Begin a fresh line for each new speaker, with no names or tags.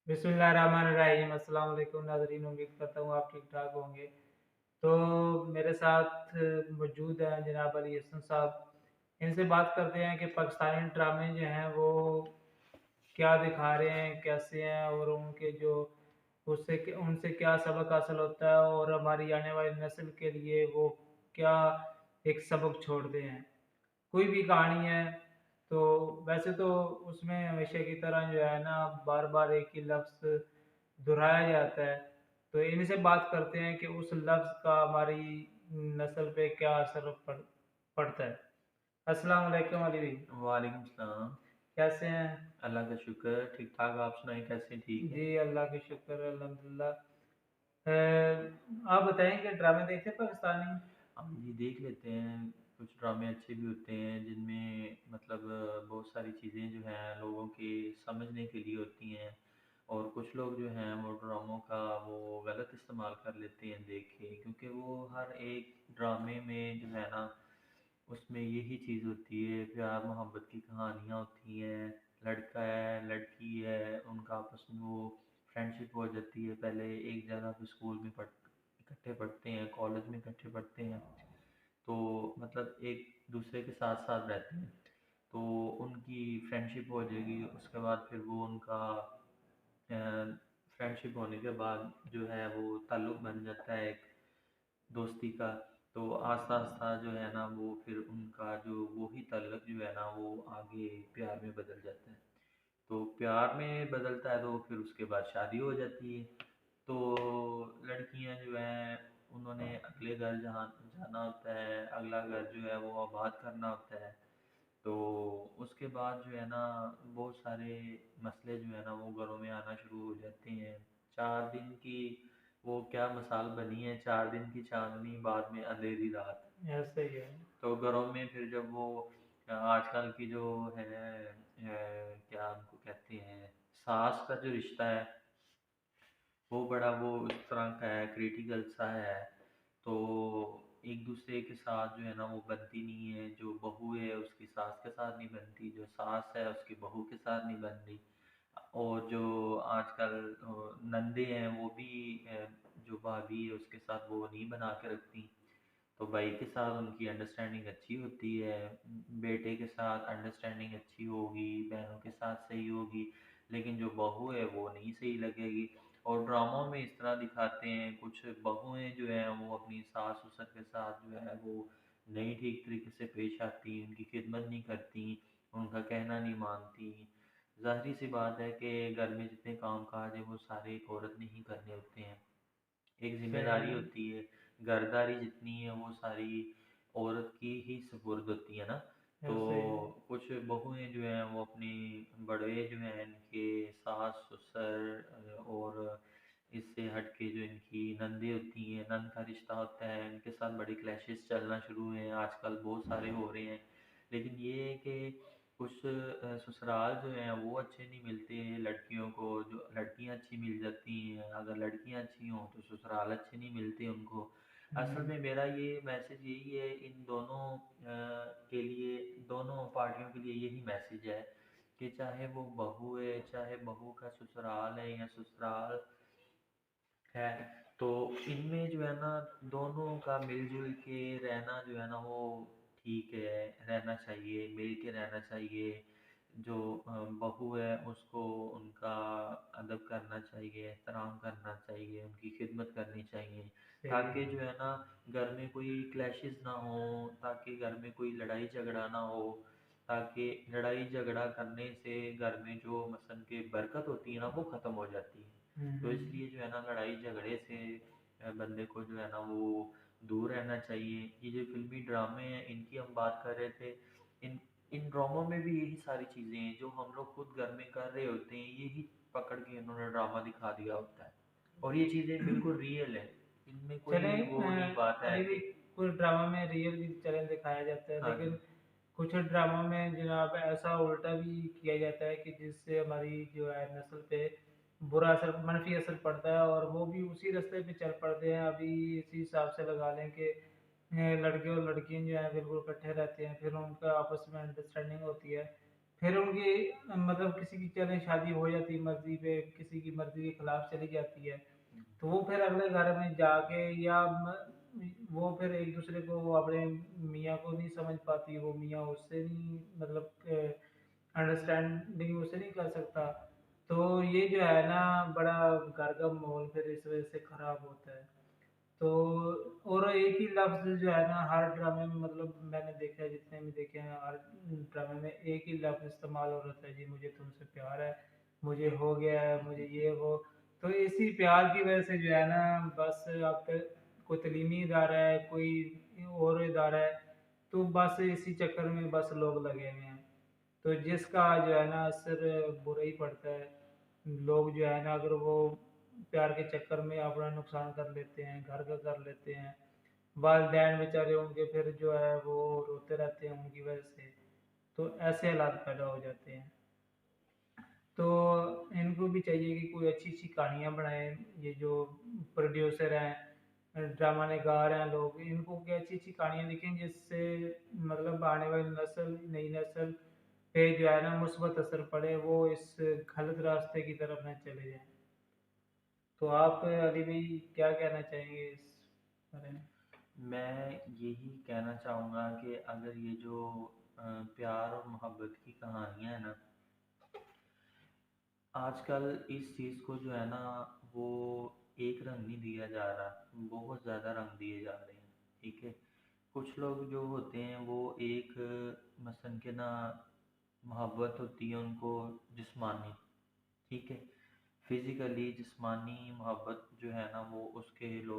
बिस्मिल्लाहिर्रहमानिर्रहीम। अस्सलाम वालेकुम नाज़रीन, उम्मीद करता हूँ आप ठीक ठाक होंगे। तो मेरे साथ मौजूद हैं जनाब अली हसन साहब। इनसे बात करते हैं कि पाकिस्तानी ड्रामे जो हैं वो क्या दिखा रहे हैं, कैसे हैं, और उनके जो उससे उनसे क्या सबक हासिल होता है और हमारी आने वाली नस्ल के लिए वो क्या एक सबक छोड़ते हैं। कोई भी कहानी है तो वैसे तो उसमें हमेशा की तरह जो है ना बार बार एक ही लफ्ज़ दोहराया जाता है। तो इनसे बात करते हैं कि उस लफ्ज़ का हमारी नस्ल पे क्या असर पड़ता है। अस्सलाम वालेकुम अली भाई,
वालेकुम सलाम।
कैसे हैं?
अल्लाह का शुक्र, ठीक ठाक। आप सुनाएं, कैसे हैं? ठीक है।
जी अल्लाह के शुक्र है, अल्हम्दुलिल्लाह। आप बताएं कि ड्रामे देखते हैं पाकिस्तानी?
हम जी देख लेते हैं। कुछ ड्रामे अच्छे भी होते हैं जिनमें मतलब बहुत सारी चीज़ें जो हैं लोगों के समझने के लिए होती हैं। और कुछ लोग जो हैं वो ड्रामों का वो गलत इस्तेमाल कर लेते हैं देख के, क्योंकि वो हर एक ड्रामे में जो है ना उसमें यही चीज़ होती है, प्यार मोहब्बत की कहानियाँ होती हैं। लड़का है लड़की है, उनका आपस में वो फ्रेंडशिप हो जाती है। पहले एक जगह पे स्कूल में इकट्ठे पढ़ते हैं, कॉलेज में इकट्ठे पढ़ते हैं, तो मतलब एक दूसरे के साथ साथ रहते हैं। तो उनकी फ्रेंडशिप हो जाएगी, उसके बाद फिर वो उनका फ्रेंडशिप होने के बाद जो है वो ताल्लुक़ बन जाता है एक दोस्ती का। तो आस्ता आस्ता जो है ना वो फिर उनका जो वही ताल्लुक़ जो है ना वो आगे प्यार में बदल जाता है। तो प्यार में बदलता है तो फिर उसके बाद शादी हो जाती है। तो लड़कियां जो हैं उन्होंने अगले घर जहाँ जाना होता है, अगला घर जो है वो आबाद करना होता है। तो उसके बाद जो है ना बहुत सारे मसले जो है ना वो घरों में आना शुरू हो जाते हैं। 4 दिन की वो क्या मिसाल बनी है, 4 दिन की चांदनी बाद में अंधेरी रात।
ऐसे ही है।
तो घरों में फिर जब वो आजकल की जो है क्या उनको कहते हैं, सास का जो रिश्ता है वो बड़ा वो इस तरह का है, क्रिटिकल सा है। तो एक दूसरे के साथ जो है ना वो बनती नहीं है। जो बहू है उसकी सास के साथ नहीं बनती, जो सास है उसकी बहू के साथ नहीं बन रही। और जो आजकल नंदे हैं वो भी जो भाभी है उसके साथ वो नहीं बना के रखती। तो भाई के साथ उनकी अंडरस्टैंडिंग अच्छी होती है, बेटे के साथ अंडरस्टैंडिंग अच्छी होगी, बहनों के साथ सही होगी, लेकिन जो बहू है वो नहीं सही लगेगी। और ड्रामों में इस तरह दिखाते हैं, कुछ बहुएं जो हैं वो अपनी सास ससुर के साथ जो है वो नहीं ठीक तरीके से पेश आती, उनकी खिदमत नहीं करती, उनका कहना नहीं मानती। ज़ाहिर सी बात है कि घर में जितने काम काज है वो सारे एक औरत ने ही करने होते हैं। एक
सही
जिम्मेदारी
है।
होती है, घरदारी जितनी है वो सारी औरत की ही सुपुर्द होती है ना। तो
ऐसे ही है।
कुछ बहुएं जो हैं वो अपनी बड़े जो हैं इनके सास ससुर और इससे हट के जो इनकी नंदी होती हैं, नंद का रिश्ता होता है, इनके साथ बड़े क्लैशेस चलना शुरू हुए हैं, आजकल बहुत सारे हो रहे हैं। लेकिन ये है कि कुछ ससुराल जो हैं वो अच्छे नहीं मिलते हैं लड़कियों को, जो लड़कियां अच्छी मिल जाती हैं। अगर लड़कियां अच्छी हों तो ससुराल अच्छे नहीं मिलते उनको। असल
हम्म।
में मेरा ये मैसेज यही है इन दोनों के लिए, दोनों पार्टियों के लिए यही मैसेज है कि चाहे वो बहू है, चाहे बहू का ससुराल है या ससुराल है, तो इनमें जो है ना दोनों का मिलजुल के रहना जो है ना वो ठीक है, रहना चाहिए, मिल के रहना चाहिए। जो बहू है उसको उनका अदब करना चाहिए, एहतराम करना चाहिए, उनकी खिदमत करनी चाहिए,
सही
ताकि
है।
जो है ना घर में कोई क्लैशेस ना हो, ताकि घर में कोई लड़ाई झगड़ा ना हो। ताकि लड़ाई झगड़ा करने से घर में जो मसन के बरकत होती है ना वो ख़त्म हो जाती है। तो
हम्म।
इसलिए जो है ना लड़ाई झगड़े से बंदे को जो है ना वो दूर रहना चाहिए। ये जो फिल्मी ड्रामे हैं इनकी हम बात कर रहे थे, इन इन ड्रामों में भी यही सारी चीज़ें हैं जो हम लोग खुद घर में कर रहे होते हैं, यही पकड़ के इन्होंने ड्रामा दिखा दिया होता है। और ये चीज़ें बिल्कुल रियल है, इनमें
चले
कोई वो नहीं बात है
अली भी,
कि
कुछ ड्रामा में रियल भी चैलेंज दिखाया जाता है,
हाँ जी।
लेकिन कुछ ड्रामा में जनाब ऐसा उल्टा भी किया जाता है कि जिससे हमारी जो है नस्ल पे बुरा असर, मनफी असर पड़ता है, और वो भी उसी रास्ते पे चल पड़ते हैं। अभी इसी हिसाब से लगा लें कि लड़के और लड़कियां जो हैं बिल्कुल इकट्ठे रहते हैं, फिर उनका आपस में अंडरस्टैंडिंग होती है, फिर उनकी मतलब किसी की चले शादी हो जाती है मर्ज़ी पे, किसी की मर्ज़ी के खिलाफ चली जाती है, तो वो फिर अगले घर में जाके या वो फिर एक दूसरे को अपने मियाँ को नहीं समझ पाती, वो मियाँ उससे नहीं मतलब अंडरस्टैंडिंग उससे नहीं कर सकता। तो ये जो है ना बड़ा घर का माहौल फिर इस वजह से खराब होता है। तो और एक ही लफ्ज़ जो है ना हर ड्रामे में, मतलब मैंने देखा है जितने भी देखे हैं, हर ड्रामे में एक ही लफ्ज़ इस्तेमाल हो रहा है, जी मुझे तुमसे प्यार है, मुझे हो गया है, मुझे ये वो। तो इसी प्यार की वजह से जो है ना बस अब तक कोई तलीमी इदारा है, कोई और इदारा है, तो बस इसी चक्कर में बस लोग लगे हुए हैं। तो जिसका जो है ना असर बुरा ही पड़ता है। लोग जो है ना अगर वो प्यार के चक्कर में अपना नुकसान कर लेते हैं, घर का कर लेते हैं, वालिदैन बेचारे उनके फिर जो है वो रोते रहते हैं उनकी वजह से, तो ऐसे हालात पैदा हो जाते हैं। तो इनको भी चाहिए कि कोई अच्छी अच्छी कहानियाँ बनाएं, ये जो प्रोड्यूसर हैं, ड्रामा निगार हैं लोग, इनको क्या अच्छी अच्छी कहानियाँ लिखें जिससे मतलब आने वाली नस्ल, नई नस्ल पे जो है ना मुस्बत असर पड़े, वो इस गलत रास्ते की तरफ न चले जाएं। तो आप अली भाई क्या कहना चाहेंगे इस बारे में?
मैं यही कहना चाहूँगा कि अगर ये जो प्यार और मोहब्बत की कहानियाँ हैं ना, आजकल इस चीज़ को जो है ना वो एक रंग नहीं दिया जा रहा, बहुत ज़्यादा रंग दिए जा रहे हैं। ठीक है, कुछ लोग जो होते हैं वो एक मसलन के ना मोहब्बत होती है उनको जिस्मानी, ठीक है, फिज़िकली जिस्मानी मोहब्बत जो है ना वो उसके लोग